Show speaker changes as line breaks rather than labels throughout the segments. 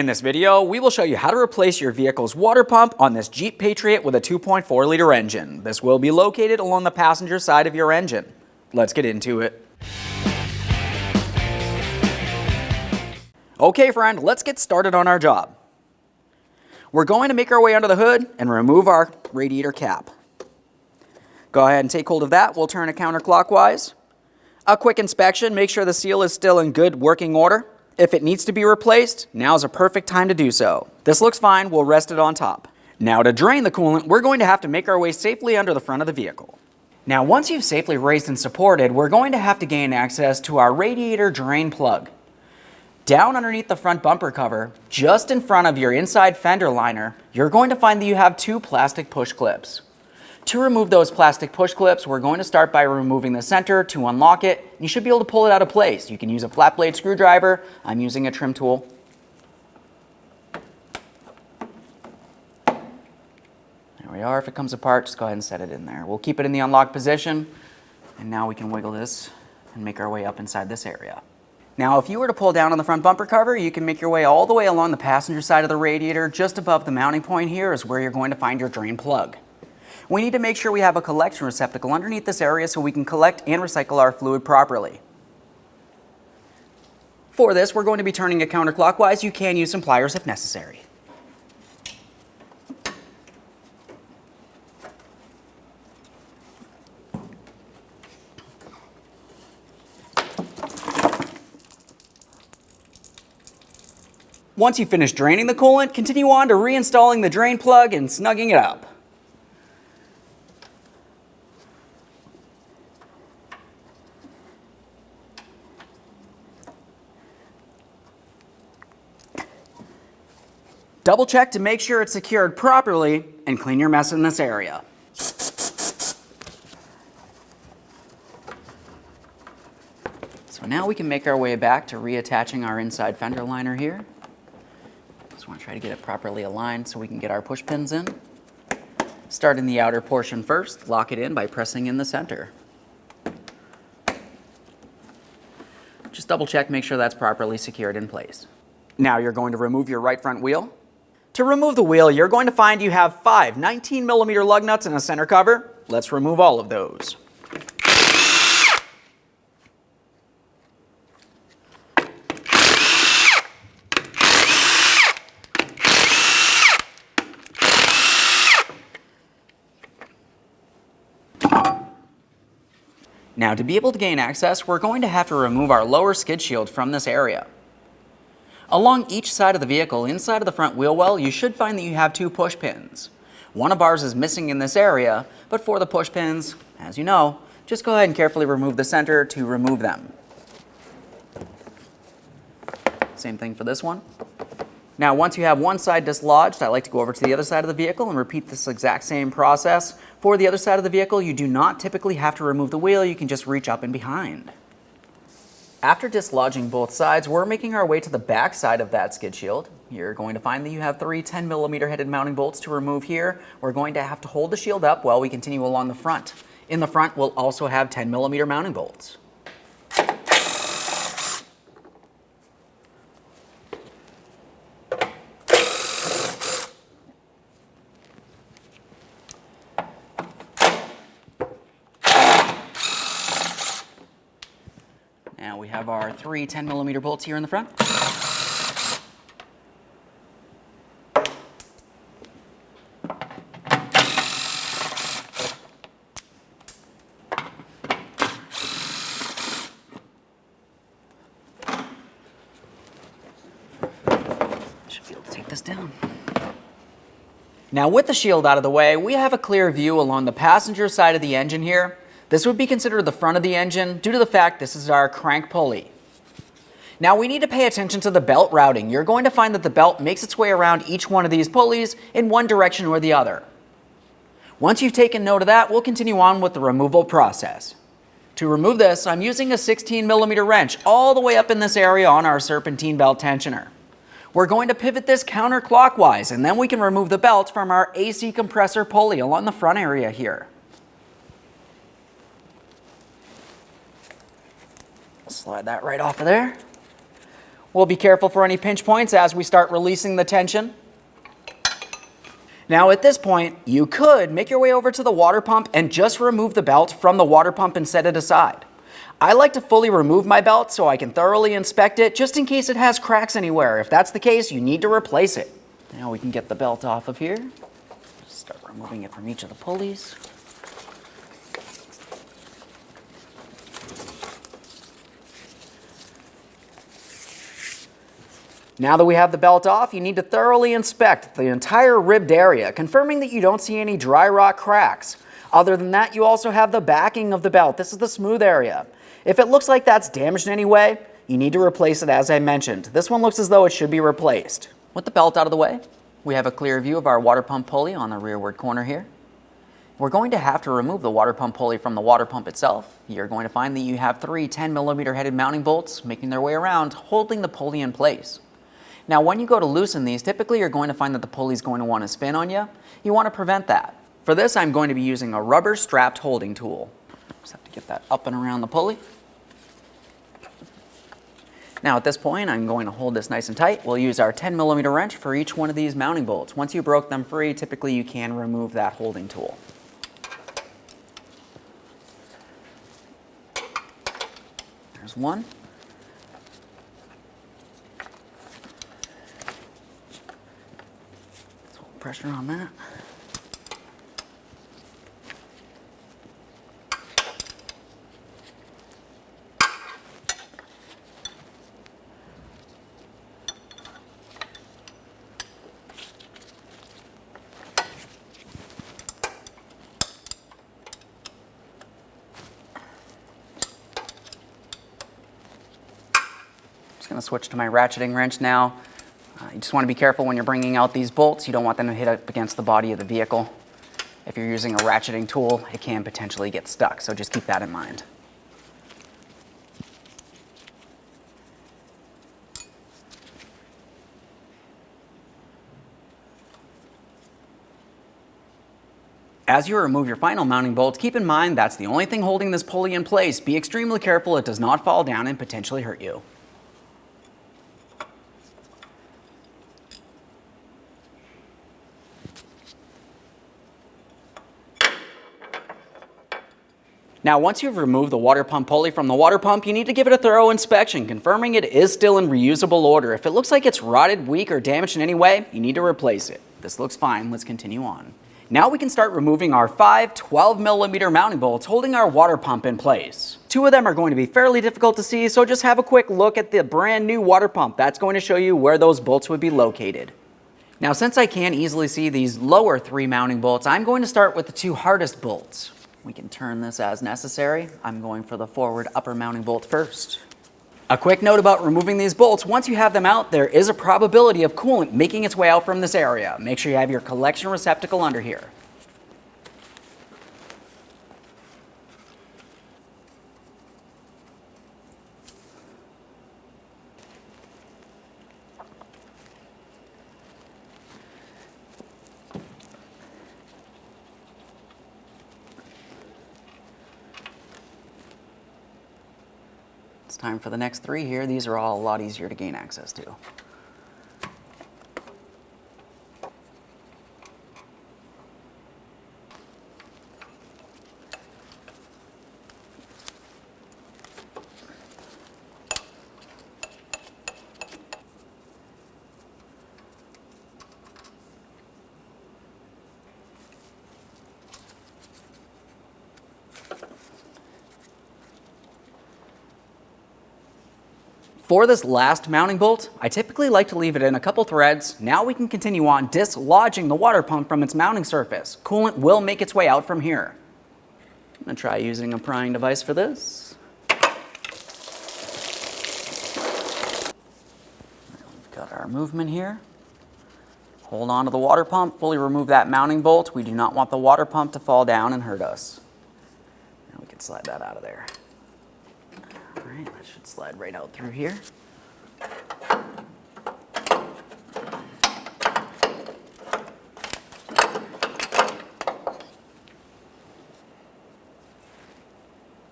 In this video, we will show you how to replace your vehicle's water pump on this Jeep Patriot with a 2.4-liter engine. This will be located along the passenger side of your engine. Let's get into it. Okay, friend, let's get started on our job. We're going to make our way under the hood and remove our radiator cap. Go ahead and take hold of that. We'll turn it counterclockwise. A quick inspection, make sure the seal is still in good working order. If it needs to be replaced, now's a perfect time to do so. This looks fine, we'll rest it on top. Now to drain the coolant, we're going to have to make our way safely under the front of the vehicle. Now once you've safely raised and supported, we're going to have to gain access to our radiator drain plug. Down underneath the front bumper cover, just in front of your inside fender liner, you're going to find that you have two plastic push clips. To remove those plastic push clips, we're going to start by removing the center to unlock it. You should be able to pull it out of place. You can use a flat blade screwdriver. I'm using a trim tool. There we are. If it comes apart, just go ahead and set it in there. We'll keep it in the unlocked position. And now we can wiggle this and make our way up inside this area. Now, if you were to pull down on the front bumper cover, you can make your way all the way along the passenger side of the radiator. Just above the mounting point here is where you're going to find your drain plug. We need to make sure we have a collection receptacle underneath this area so we can collect and recycle our fluid properly. For this, we're going to be turning it counterclockwise. You can use some pliers if necessary. Once you finish draining the coolant, continue on to reinstalling the drain plug and snugging it up. Double check to make sure it's secured properly and clean your mess in this area. So now we can make our way back to reattaching our inside fender liner here. Just want to try to get it properly aligned so we can get our push pins in. Start in the outer portion first, lock it in by pressing in the center. Just double check, make sure that's properly secured in place. Now you're going to remove your right front wheel. To remove the wheel, you're going to find you have 5 19mm lug nuts in a center cover. Let's remove all of those. Now, to be able to gain access, we're going to have to remove our lower skid shield from this area. Along each side of the vehicle, inside of the front wheel well, you should find that you have 2 push pins. One of ours is missing in this area, but for the push pins, as you know, just go ahead and carefully remove the center to remove them. Same thing for this one. Now, once you have one side dislodged, I like to go over to the other side of the vehicle and repeat this exact same process. For the other side of the vehicle, you do not typically have to remove the wheel, you can just reach up and behind. After dislodging both sides, we're making our way to the back side of that skid shield. You're going to find that you have 3 10mm headed mounting bolts to remove here. We're going to have to hold the shield up while we continue along the front. In the front, we'll also have 10mm mounting bolts. Now we have our 3 10mm bolts here in the front. Should be able to take this down. Now with the shield out of the way, we have a clear view along the passenger side of the engine here. This would be considered the front of the engine due to the fact this is our crank pulley. Now we need to pay attention to the belt routing. You're going to find that the belt makes its way around each one of these pulleys in one direction or the other. Once you've taken note of that, we'll continue on with the removal process. To remove this, I'm using a 16mm wrench all the way up in this area on our serpentine belt tensioner. We're going to pivot this counterclockwise, and then we can remove the belt from our AC compressor pulley along the front area here. Slide that right off of there. We'll be careful for any pinch points as we start releasing the tension. Now at this point, you could make your way over to the water pump and just remove the belt from the water pump and set it aside. I like to fully remove my belt so I can thoroughly inspect it just in case it has cracks anywhere. If that's the case, you need to replace it. Now we can get the belt off of here. Start removing it from each of the pulleys. Now that we have the belt off, you need to thoroughly inspect the entire ribbed area, confirming that you don't see any dry rot cracks. Other than that, you also have the backing of the belt. This is the smooth area. If it looks like that's damaged in any way, you need to replace it as I mentioned. This one looks as though it should be replaced. With the belt out of the way, we have a clear view of our water pump pulley on the rearward corner here. We're going to have to remove the water pump pulley from the water pump itself. You're going to find that you have 3 10mm headed mounting bolts making their way around, holding the pulley in place. Now when you go to loosen these, typically you're going to find that the pulley is going to want to spin on you. You want to prevent that. For this, I'm going to be using a rubber strapped holding tool. Just have to get that up and around the pulley. Now at this point, I'm going to hold this nice and tight. We'll use our 10mm wrench for each one of these mounting bolts. Once you broke them free, typically you can remove that holding tool. There's one. Let's hold pressure on that. Going to switch to my ratcheting wrench now. You just want to be careful when you're bringing out these bolts. You don't want them to hit up against the body of the vehicle. If you're using a ratcheting tool, it can potentially get stuck, so just keep that in mind. As you remove your final mounting bolts, keep in mind that's the only thing holding this pulley in place. Be extremely careful it does not fall down and potentially hurt you. Now, once you've removed the water pump pulley from the water pump, you need to give it a thorough inspection, confirming it is still in reusable order. If it looks like it's rotted, weak, or damaged in any way, you need to replace it. This looks fine. Let's continue on. Now we can start removing our 5 12mm mounting bolts holding our water pump in place. 2 of them are going to be fairly difficult to see, so just have a quick look at the brand new water pump. That's going to show you where those bolts would be located. Now, since I can't easily see these lower 3 mounting bolts, I'm going to start with the 2 hardest bolts. We can turn this as necessary. I'm going for the forward upper mounting bolt first. A quick note about removing these bolts: once you have them out, there is a probability of coolant making its way out from this area. Make sure you have your collection receptacle under here. It's time for the next 3 here. These are all a lot easier to gain access to. For this last mounting bolt, I typically like to leave it in a couple threads. Now we can continue on dislodging the water pump from its mounting surface. Coolant will make its way out from here. I'm going to try using a prying device for this. We've got our movement here. Hold on to the water pump, fully remove that mounting bolt. We do not want the water pump to fall down and hurt us. Now we can slide that out of there. All right, that should slide right out through here.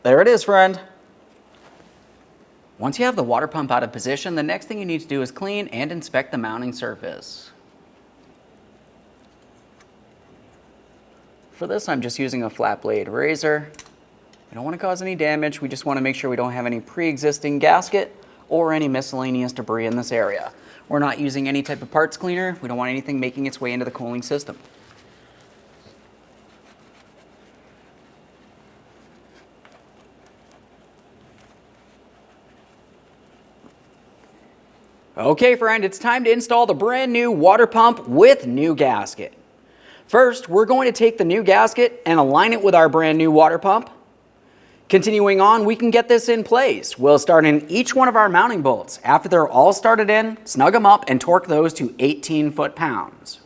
There it is, friend. Once you have the water pump out of position, the next thing you need to do is clean and inspect the mounting surface. For this, I'm just using a flat blade razor. We don't want to cause any damage. We just want to make sure we don't have any pre-existing gasket or any miscellaneous debris in this area. We're not using any type of parts cleaner. We don't want anything making its way into the cooling system. Okay, friend, it's time to install the brand new water pump with new gasket. First, we're going to take the new gasket and align it with our brand new water pump. Continuing on, we can get this in place. We'll start in each one of our mounting bolts. After they're all started in, snug them up and torque those to 18 foot-pounds.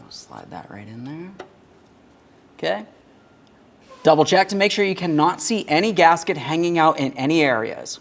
Slide that right in there. Okay. Double check to make sure you cannot see any gasket hanging out in any areas.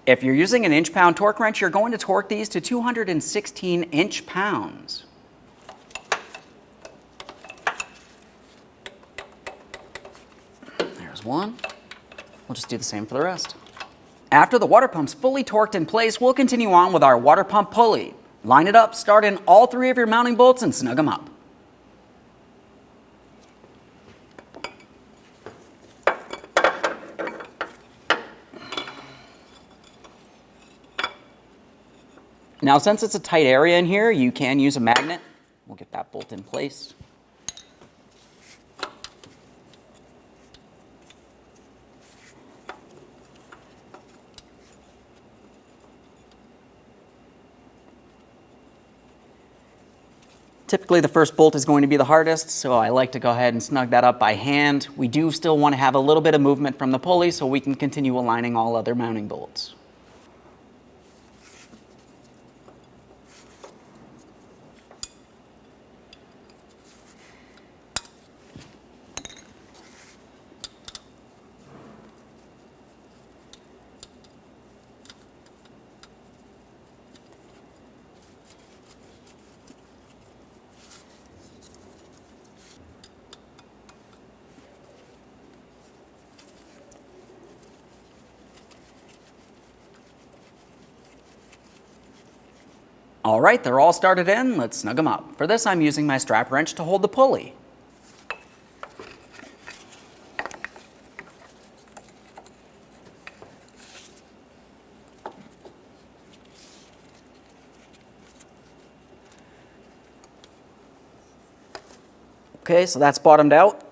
If you're using an inch-pound torque wrench, you're going to torque these to 216 inch-pounds. There's one. We'll just do the same for the rest. After the water pump's fully torqued in place, we'll continue on with our water pump pulley. Line it up, start in all three of your mounting bolts, and snug them up. Now, since it's a tight area in here, you can use a magnet. We'll get that bolt in place. Typically, the first bolt is going to be the hardest, so I like to go ahead and snug that up by hand. We do still want to have a little bit of movement from the pulley so we can continue aligning all other mounting bolts. All right, they're all started in. Let's snug them up. For this, I'm using my strap wrench to hold the pulley. Okay, so that's bottomed out.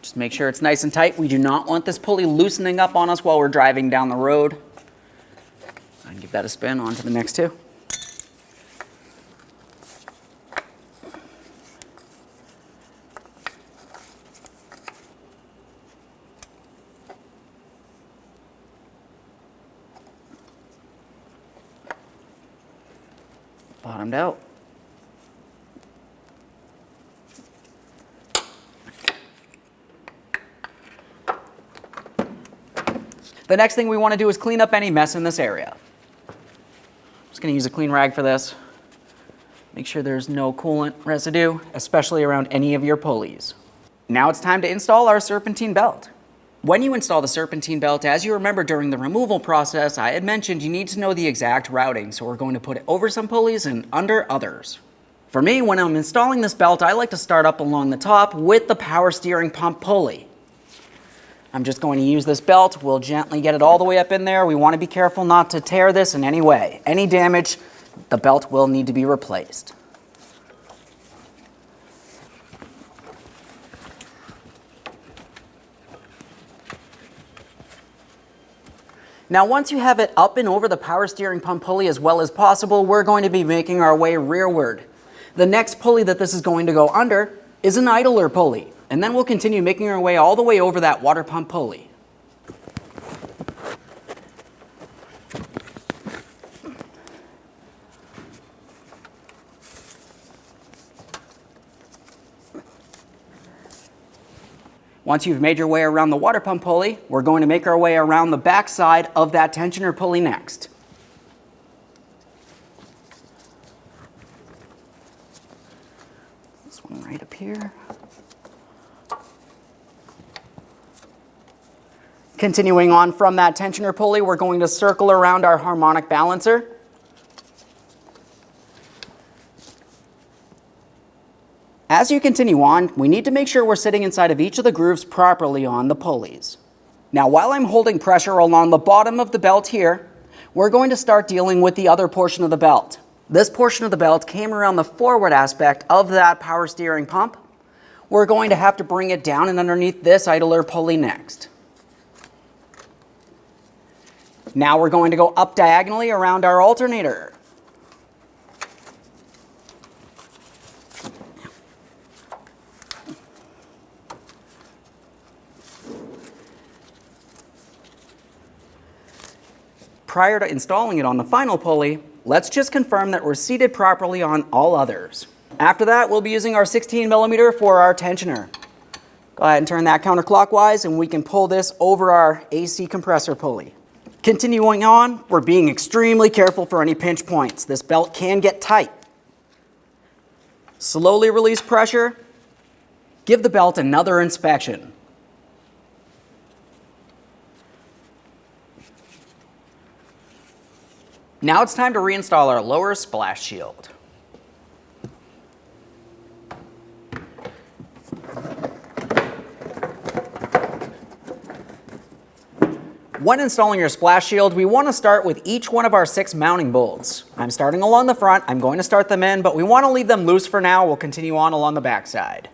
Just make sure it's nice and tight. We do not want this pulley loosening up on us while we're driving down the road. And give that a spin onto the next two. Bottomed out. The next thing we want to do is clean up any mess in this area. Just going to use a clean rag for this. Make sure there's no coolant residue, especially around any of your pulleys. Now it's time to install our serpentine belt. When you install the serpentine belt, as you remember during the removal process, I had mentioned you need to know the exact routing, so we're going to put it over some pulleys and under others. For me, when I'm installing this belt, I like to start up along the top with the power steering pump pulley. I'm just going to use this belt. We'll gently get it all the way up in there. We want to be careful not to tear this in any way. Any damage, the belt will need to be replaced. Now, once you have it up and over the power steering pump pulley as well as possible, we're going to be making our way rearward. The next pulley that this is going to go under is an idler pulley, and then we'll continue making our way all the way over that water pump pulley. Once you've made your way around the water pump pulley, we're going to make our way around the back side of that tensioner pulley next. This one right up here. Continuing on from that tensioner pulley, we're going to circle around our harmonic balancer. As you continue on, we need to make sure we're sitting inside of each of the grooves properly on the pulleys. Now, while I'm holding pressure along the bottom of the belt here, we're going to start dealing with the other portion of the belt. This portion of the belt came around the forward aspect of that power steering pump. We're going to have to bring it down and underneath this idler pulley next. Now we're going to go up diagonally around our alternator. Prior to installing it on the final pulley, let's just confirm that we're seated properly on all others. After that, we'll be using our 16mm for our tensioner. Go ahead and turn that counterclockwise and we can pull this over our AC compressor pulley. Continuing on, we're being extremely careful for any pinch points. This belt can get tight. Slowly release pressure. Give the belt another inspection. Now it's time to reinstall our lower splash shield. When installing your splash shield, we want to start with each one of our 6 mounting bolts. I'm starting along the front. I'm going to start them in, but we want to leave them loose for now. We'll continue on along the back side.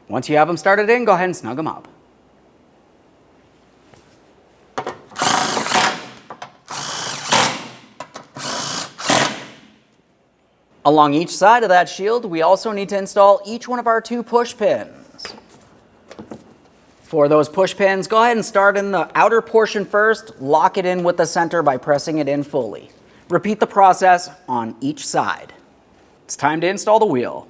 Once you have them started in, go ahead and snug them up. Along each side of that shield, we also need to install each one of our 2 push pins. For those push pins, go ahead and start in the outer portion first, lock it in with the center by pressing it in fully. Repeat the process on each side. It's time to install the wheel.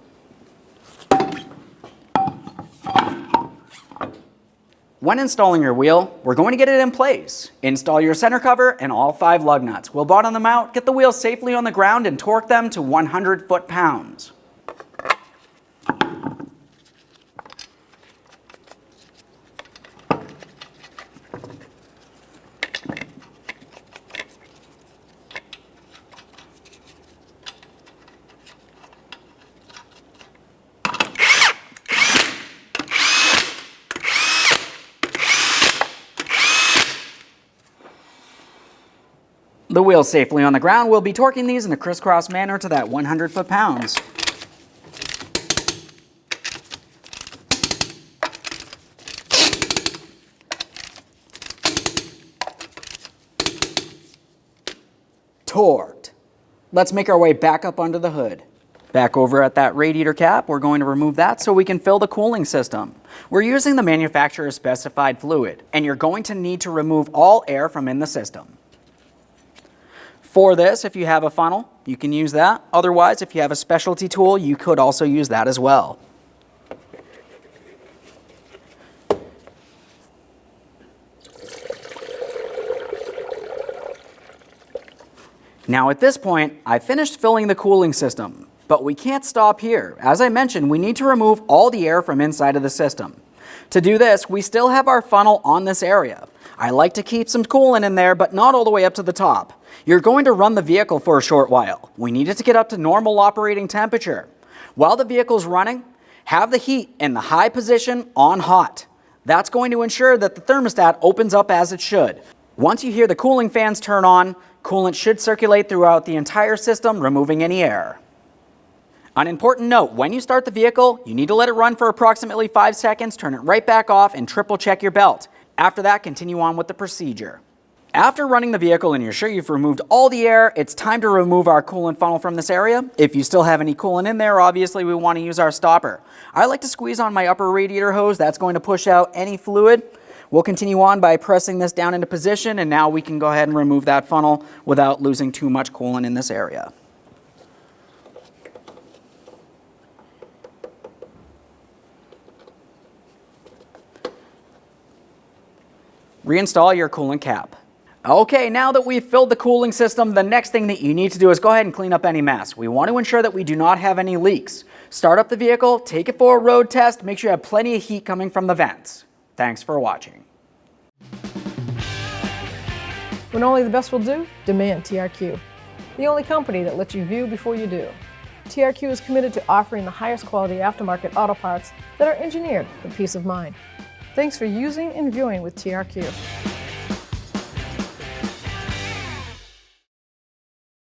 When installing your wheel, we're going to get it in place. Install your center cover and all 5 lug nuts. We'll bottom them out, get the wheels safely on the ground, and torque them to 100 foot-pounds. The wheels safely on the ground, we'll be torquing these in a crisscross manner to that 100 foot-pounds. Torqued. Let's make our way back up under the hood. Back over at that radiator cap, we're going to remove that so we can fill the cooling system. We're using the manufacturer's specified fluid, and you're going to need to remove all air from in the system. For this, if you have a funnel, you can use that. Otherwise, if you have a specialty tool, you could also use that as well. Now at this point, I finished filling the cooling system. But we can't stop here. As I mentioned, we need to remove all the air from inside of the system. To do this, we still have our funnel on this area. I like to keep some coolant in there, but not all the way up to the top. You're going to run the vehicle for a short while. We need it to get up to normal operating temperature. While the vehicle's running, have the heat in the high position on hot. That's going to ensure that the thermostat opens up as it should. Once you hear the cooling fans turn on, coolant should circulate throughout the entire system, removing any air. An important note, when you start the vehicle, you need to let it run for approximately 5 seconds, turn it right back off, and triple check your belt. After that, continue on with the procedure. After running the vehicle and you're sure you've removed all the air, it's time to remove our coolant funnel from this area. If you still have any coolant in there, obviously we want to use our stopper. I like to squeeze on my upper radiator hose. That's going to push out any fluid. We'll continue on by pressing this down into position, and now we can go ahead and remove that funnel without losing too much coolant in this area. Reinstall your coolant cap. Okay, now that we've filled the cooling system, the next thing that you need to do is go ahead and clean up any mess. We want to ensure that we do not have any leaks. Start up the vehicle, take it for a road test, make sure you have plenty of heat coming from the vents. Thanks for watching.
When only the best will do, demand TRQ. The only company that lets you view before you do. TRQ is committed to offering the highest quality aftermarket auto parts that are engineered for peace of mind. Thanks for using and viewing with TRQ.